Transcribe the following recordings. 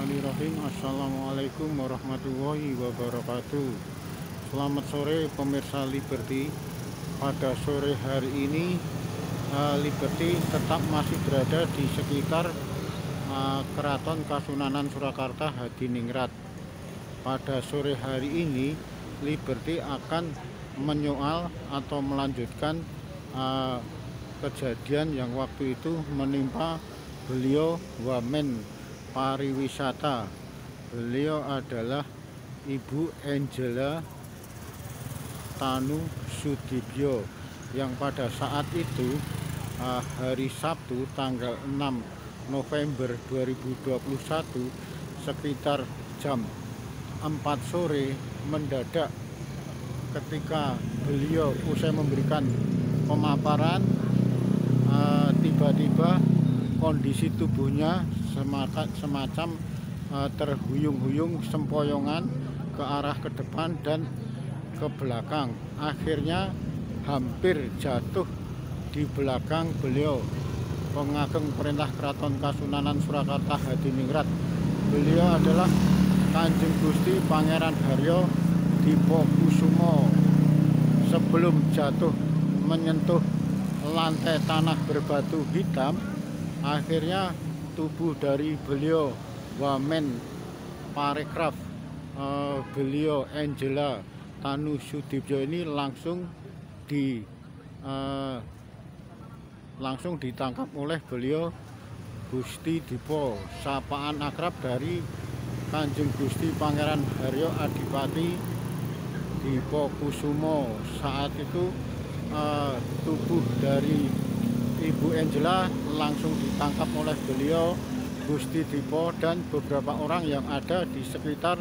Bismillahirrahmanirrahim. Assalamualaikum warahmatullahi wabarakatuh. Selamat sore pemirsa Liberty. Pada sore hari ini Liberty tetap masih berada di sekitar Keraton Kasunanan Surakarta Hadiningrat. Pada sore hari ini Liberty akan menyoal atau melanjutkan kejadian yang waktu itu menimpa beliau Wamen Pariwisata. Beliau adalah Ibu Angela Tanu Sudibyo yang pada saat itu hari Sabtu tanggal 6 November 2021 sekitar jam 4 sore mendadak ketika beliau usai memberikan pemaparan tiba-tiba kondisi tubuhnya semacam terhuyung-huyung sempoyongan ke arah ke depan dan ke belakang. Akhirnya hampir jatuh di belakang beliau, Pengageng Perintah Keraton Kasunanan Surakarta Hadiningrat. Beliau adalah Kanjeng Gusti Pangeran Haryo Dipokusumo. Sebelum jatuh menyentuh lantai tanah berbatu hitam, akhirnya tubuh dari beliau Wamen Parekraf beliau Angela Tanu Sudibyo ini langsung ditangkap oleh beliau Gusti Dipo, sapaan akrab dari Kanjeng Gusti Pangeran Haryo Adipati Dipokusumo. Saat itu tubuh dari Ibu Angela langsung ditangkap oleh beliau Gusti Dipo dan beberapa orang yang ada di sekitar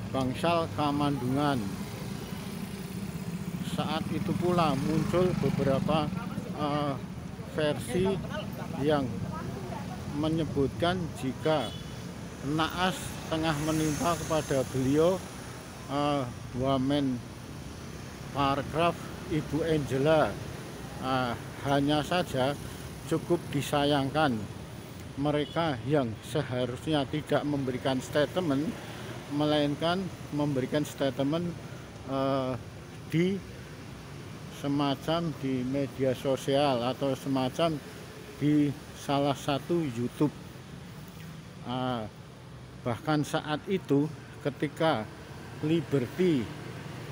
bangsal Kamandungan. Saat itu pula muncul beberapa versi yang menyebutkan jika naas tengah menimpa kepada beliau Wamen Parekraf Ibu Angela. Hanya saja cukup disayangkan mereka yang seharusnya tidak memberikan statement, melainkan memberikan statement di semacam di media sosial atau semacam di salah satu YouTube. Bahkan saat itu ketika Liberty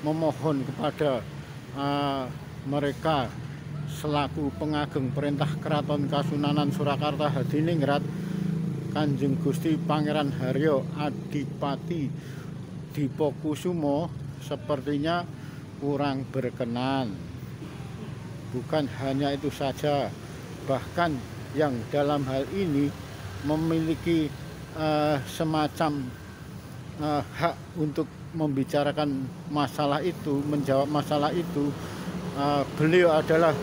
memohon kepada mereka selaku Pengageng Perintah Keraton Kasunanan Surakarta Hadiningrat, Kanjeng Gusti Pangeran Haryo Adipati Dipokusumo sepertinya kurang berkenan. Bukan hanya itu saja, bahkan yang dalam hal ini memiliki semacam hak untuk membicarakan masalah itu, menjawab masalah itu, beliau adalah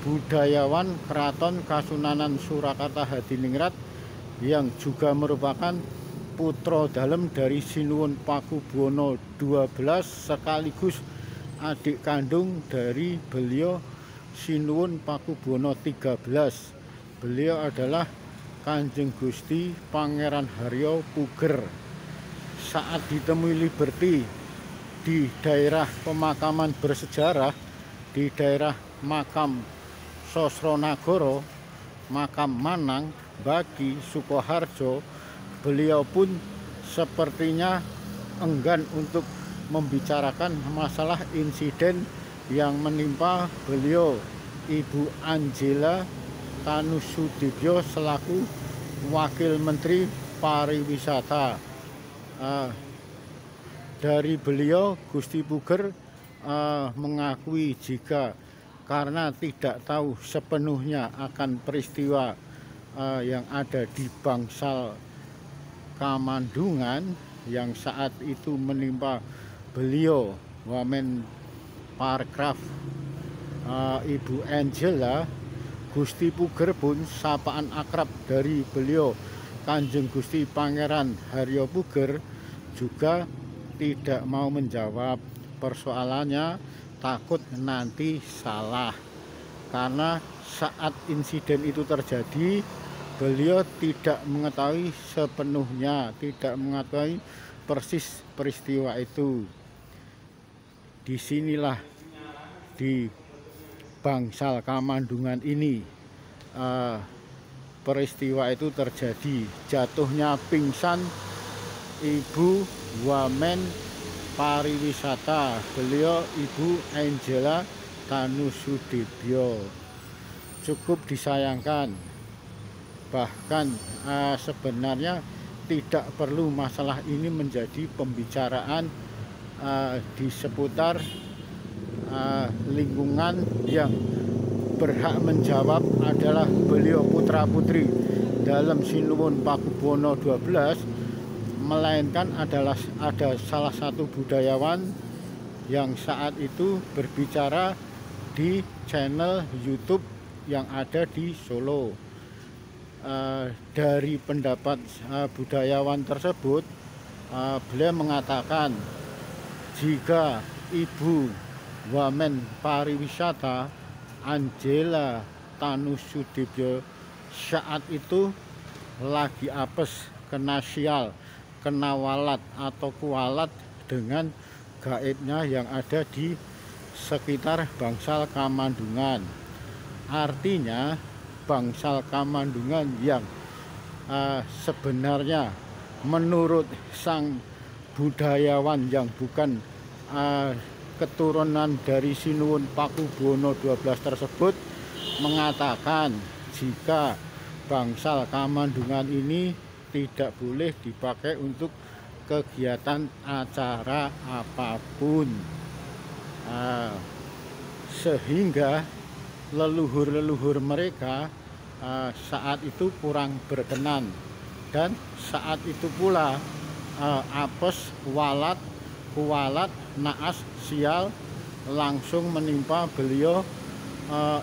budayawan Keraton Kasunanan Surakarta Hadiningrat yang juga merupakan putra dalem dari Sinuwun Pakubuwono XII sekaligus adik kandung dari beliau Sinuwun Pakubuwono XIII. Beliau adalah Kanjeng Gusti Pangeran Haryo Puger. Saat ditemui Liberty di daerah pemakaman bersejarah, di daerah makam Sosronagoro, makam Manang Bagi Sukoharjo, beliau pun sepertinya enggan untuk membicarakan masalah insiden yang menimpa beliau Ibu Angela Tanu Sudibyo selaku Wakil Menteri Pariwisata. Dari beliau Gusti Puger mengakui jika karena tidak tahu sepenuhnya akan peristiwa yang ada di bangsal Kamandungan yang saat itu menimpa beliau Wamen Parekraf Ibu Angela, Gusti Puger pun sapaan akrab dari beliau Kanjeng Gusti Pangeran Haryo Puger juga tidak mau menjawab. Persoalannya takut nanti salah, karena saat insiden itu terjadi beliau tidak mengetahui sepenuhnya, tidak mengetahui persis peristiwa itu. Disinilah di Bangsal Kamandungan ini peristiwa itu terjadi, jatuhnya pingsan Ibu Wamen Pariwisata, beliau Ibu Angela Tanusudibyo. Cukup disayangkan, bahkan sebenarnya tidak perlu masalah ini menjadi pembicaraan di seputar lingkungan. Yang berhak menjawab adalah beliau putra putri dalam Sinuwun Pakubono 12, melainkan ada salah satu budayawan yang saat itu berbicara di channel YouTube yang ada di Solo. Dari pendapat budayawan tersebut, beliau mengatakan jika Ibu Wamen Pariwisata Angela Tanusudibyo saat itu lagi apes, kena sial, kena walat atau kualat dengan gaibnya yang ada di sekitar Bangsal Kamandungan. Artinya Bangsal Kamandungan yang sebenarnya menurut sang budayawan yang bukan keturunan dari Sinuwun Pakubono 12 tersebut mengatakan jika Bangsal Kamandungan ini tidak boleh dipakai untuk kegiatan acara apapun, sehingga leluhur-leluhur mereka saat itu kurang berkenan, dan saat itu pula apes, walat, kualat, naas, sial langsung menimpa beliau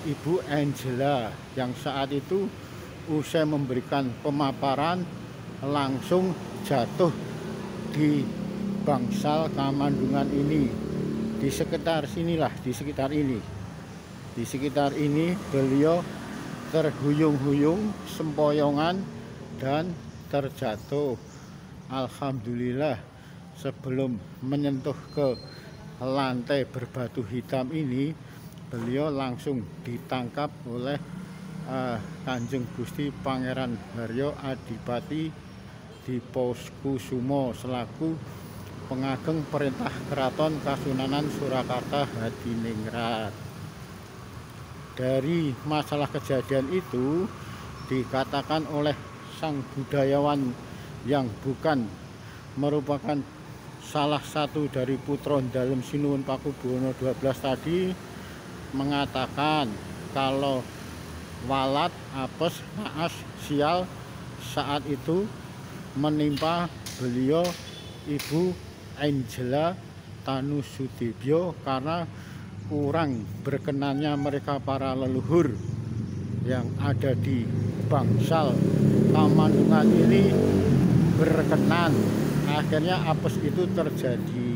Ibu Angela yang saat itu usai memberikan pemaparan langsung jatuh di Bangsal Kamandungan ini. Di sekitar sinilah, di sekitar ini beliau terhuyung-huyung sempoyongan dan terjatuh. Alhamdulillah, sebelum menyentuh ke lantai berbatu hitam ini, beliau langsung ditangkap oleh Kanjeng Gusti Pangeran Haryo Adipati Diposkusumo selaku pengageng perintah Keraton Kasunanan Surakarta Hadiningrat. Dari masalah kejadian itu dikatakan oleh sang budayawan yang bukan merupakan salah satu dari putra dalam Sinuwun Pakubono 12 tadi, mengatakan kalau walat, apes, naas, sial saat itu menimpa beliau Ibu Angela Tanusudibyo karena kurang berkenannya mereka para leluhur yang ada di Bangsal Kamandungan ini berkenan. Akhirnya apes itu terjadi.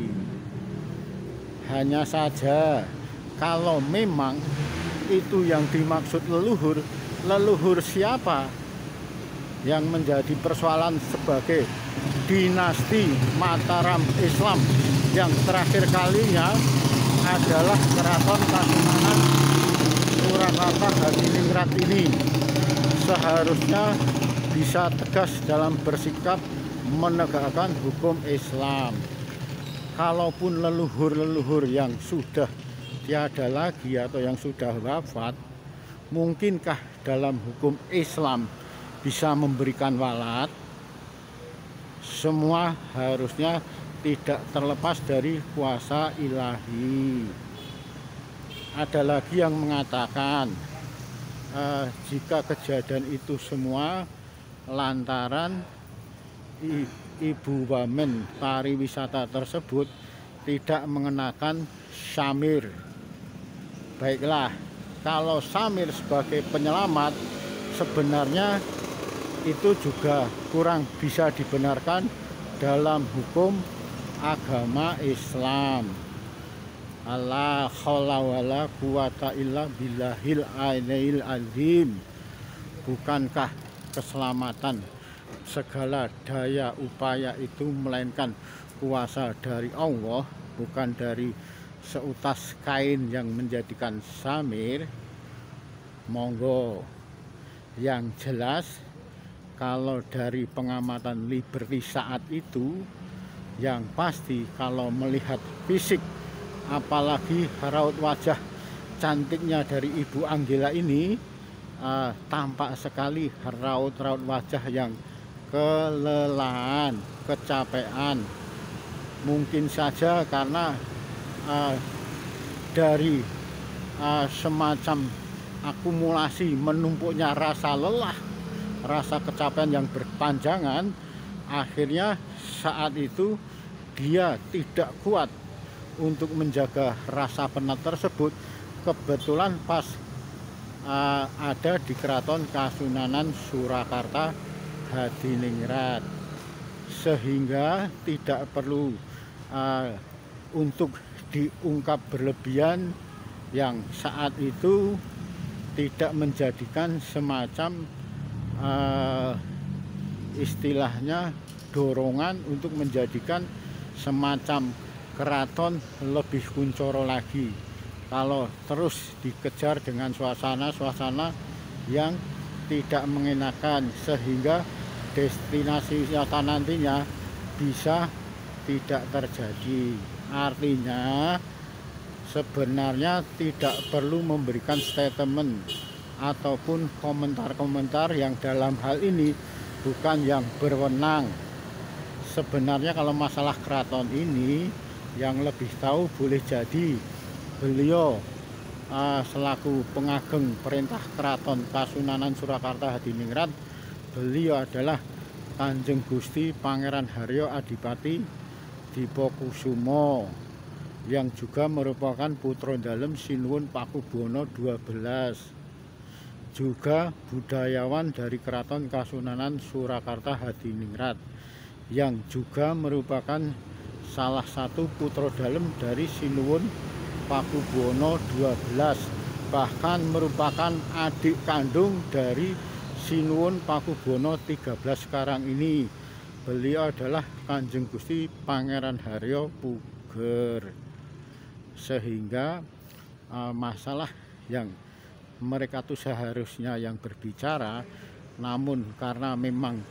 Hanya saja kalau memang itu yang dimaksud leluhur, leluhur siapa yang menjadi persoalan sebagai dinasti Mataram Islam yang terakhir kalinya adalah Keraton Kasunanan Surakarta Hadiningrat ini seharusnya bisa tegas dalam bersikap menegakkan hukum Islam. Kalaupun leluhur-leluhur yang sudah tiada lagi atau yang sudah wafat, mungkinkah dalam hukum Islam bisa memberikan walat? Semua harusnya tidak terlepas dari kuasa ilahi. Ada lagi yang mengatakan jika kejadian itu semua lantaran Ibu Wamen Pariwisata tersebut tidak mengenakan syamir. Baiklah, kalau syamir sebagai penyelamat sebenarnya itu juga kurang bisa dibenarkan dalam hukum agama Islam. La haula wala quwata illa billahil aliyil azim. Bukankah keselamatan, segala daya upaya itu melainkan kuasa dari Allah, bukan dari seutas kain yang menjadikan samir. Monggo. Yang jelas, kalau dari pengamatan Liberty saat itu, yang pasti kalau melihat fisik, apalagi raut wajah cantiknya dari Ibu Anggela ini, tampak sekali raut-raut wajah yang kelelahan, kecapean. Mungkin saja karena dari semacam akumulasi menumpuknya rasa lelah, rasa kecapean yang berpanjangan, akhirnya saat itu dia tidak kuat untuk menjaga rasa penat tersebut. Kebetulan pas ada di Keraton Kasunanan Surakarta Hadiningrat, sehingga tidak perlu untuk diungkap berlebihan, yang saat itu tidak menjadikan semacam istilahnya dorongan untuk menjadikan semacam keraton lebih kuncoro lagi. Kalau terus dikejar dengan suasana-suasana yang tidak mengenakan, sehingga destinasi wisata nantinya bisa tidak terjadi. Artinya sebenarnya tidak perlu memberikan statement ataupun komentar-komentar yang dalam hal ini bukan yang berwenang. Sebenarnya kalau masalah keraton ini, yang lebih tahu boleh jadi beliau selaku pengageng perintah Keraton Kasunanan Surakarta Hadiningrat. Beliau adalah Kanjeng Gusti Pangeran Haryo Adipati Dipokusumo, yang juga merupakan putra dalem Sinuwun Pakubono XII, juga budayawan dari Keraton Kasunanan Surakarta Hadiningrat, yang juga merupakan salah satu putra dalem dari Sinuwun Pakubono XII, bahkan merupakan adik kandung dari Sinuwun Pakubono XIII sekarang ini. Beliau adalah Kanjeng Gusti Pangeran Haryo Puger. Sehingga masalah yang mereka tuh seharusnya yang berbicara, namun karena memang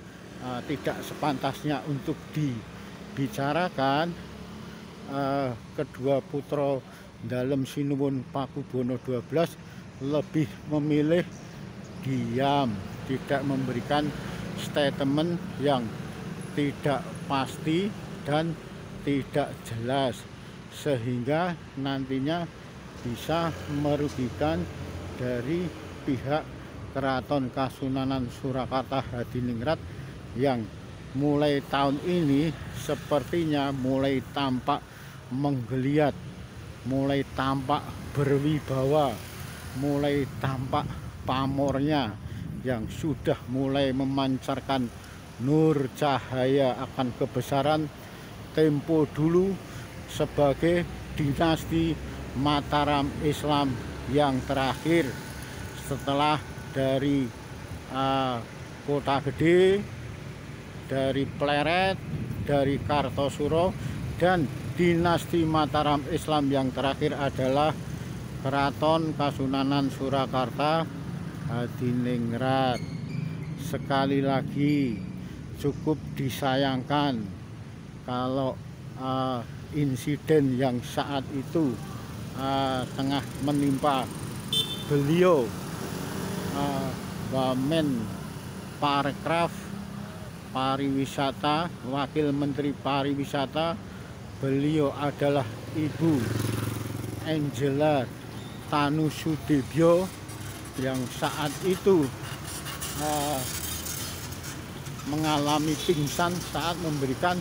tidak sepantasnya untuk dibicarakan, kedua putra dalem Sinuwun Pakubono XII lebih memilih diam, tidak memberikan statement yang tidak pasti dan tidak jelas, sehingga nantinya bisa merugikan dari pihak Keraton Kasunanan Surakarta Hadiningrat, yang mulai tahun ini sepertinya mulai tampak menggeliat, mulai tampak berwibawa, mulai tampak pamornya yang sudah mulai memancarkan nur cahaya akan kebesaran tempo dulu sebagai dinasti Mataram Islam yang terakhir setelah dari Kota Gede, dari Pleret, dari Kartosuro, dan dinasti Mataram Islam yang terakhir adalah Keraton Kasunanan Surakarta Hadiningrat. Sekali lagi, cukup disayangkan kalau insiden yang saat itu tengah menimpa beliau, Wamen Parekraf Pariwisata, Wakil Menteri Pariwisata. Beliau adalah Ibu Angela Tanusudibyo, yang saat itu mengalami pingsan saat memberikan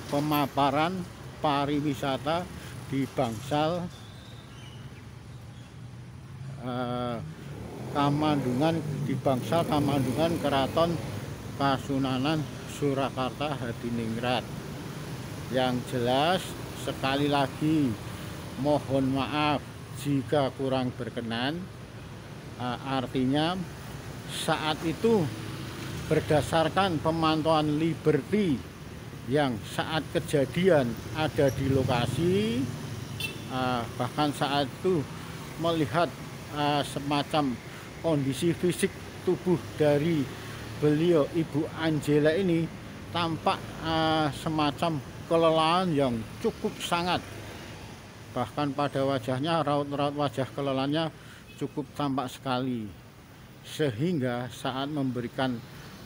pemaparan pariwisata di bangsal Kamandungan, di bangsal Kamandungan Keraton Kasunanan Surakarta Hadiningrat. Yang jelas, sekali lagi mohon maaf jika kurang berkenan. Artinya saat itu berdasarkan pemantauan Liberty yang saat kejadian ada di lokasi, bahkan saat itu melihat semacam kondisi fisik tubuh dari beliau Ibu Angela ini tampak semacam kelelahan yang cukup sangat. Bahkan pada wajahnya, raut-raut wajah kelelahannya cukup tampak sekali. Sehingga saat memberikan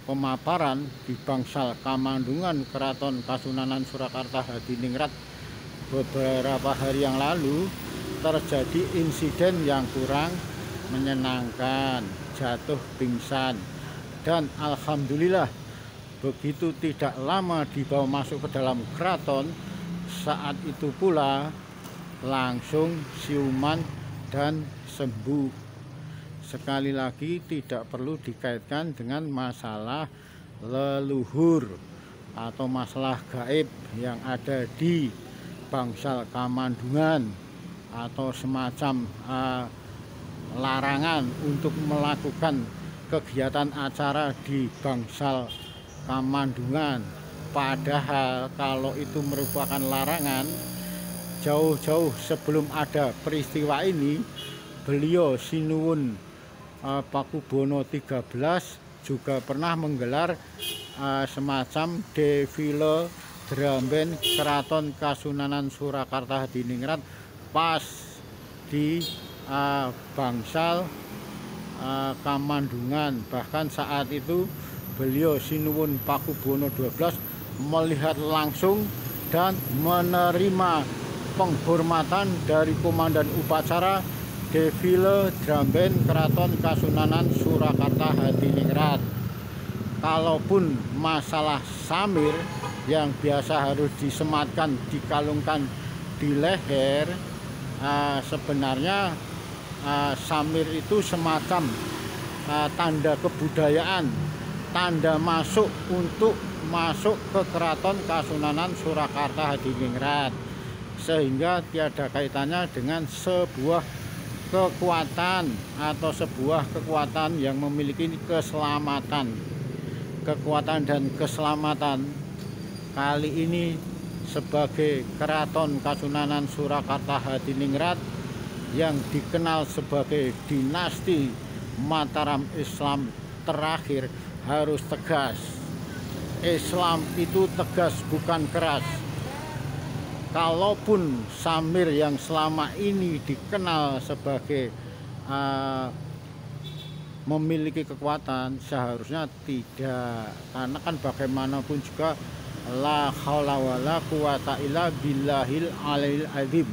pemaparan di Bangsal Kamandungan Keraton Kasunanan Surakarta Hadiningrat beberapa hari yang lalu, terjadi insiden yang kurang menyenangkan, jatuh pingsan, dan alhamdulillah begitu tidak lama dibawa masuk ke dalam keraton, saat itu pula langsung siuman dan sembuh. Sekali lagi tidak perlu dikaitkan dengan masalah leluhur atau masalah gaib yang ada di Bangsal Kamandungan atau semacam larangan untuk melakukan kegiatan acara di Bangsal Kamandungan. Padahal kalau itu merupakan larangan, jauh-jauh sebelum ada peristiwa ini, beliau Sinuwun Pakubono 13 juga pernah menggelar semacam defile drum band Keraton Kasunanan Surakarta Hadiningrat pas di Bangsal Kamandungan. Bahkan saat itu beliau Sinuwun Pakubono 12 melihat langsung dan menerima penghormatan dari komandan upacara defile drum band Keraton Kasunanan Surakarta Hadiningrat. Kalaupun masalah samir yang biasa harus disematkan, dikalungkan di leher, sebenarnya samir itu semacam tanda kebudayaan, tanda masuk untuk masuk ke Keraton Kasunanan Surakarta Hadiningrat, sehingga tiada kaitannya dengan sebuah kekuatan atau sebuah kekuatan yang memiliki keselamatan. Kekuatan dan keselamatan kali ini sebagai Keraton Kasunanan Surakarta Hadiningrat yang dikenal sebagai dinasti Mataram Islam terakhir harus tegas. Islam itu tegas, bukan keras. Kalaupun samir yang selama ini dikenal sebagai memiliki kekuatan, seharusnya tidak, karena kan bagaimanapun juga la haula wala quwata illa billahil aliyil azim.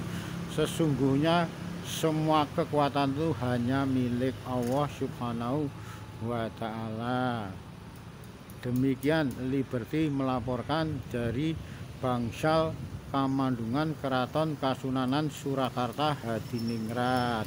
Sesungguhnya semua kekuatan itu hanya milik Allah Subhanahu wa ta'ala. Demikian Liberty melaporkan dari Bangsal Kamandungan Keraton Kasunanan Surakarta Hadiningrat.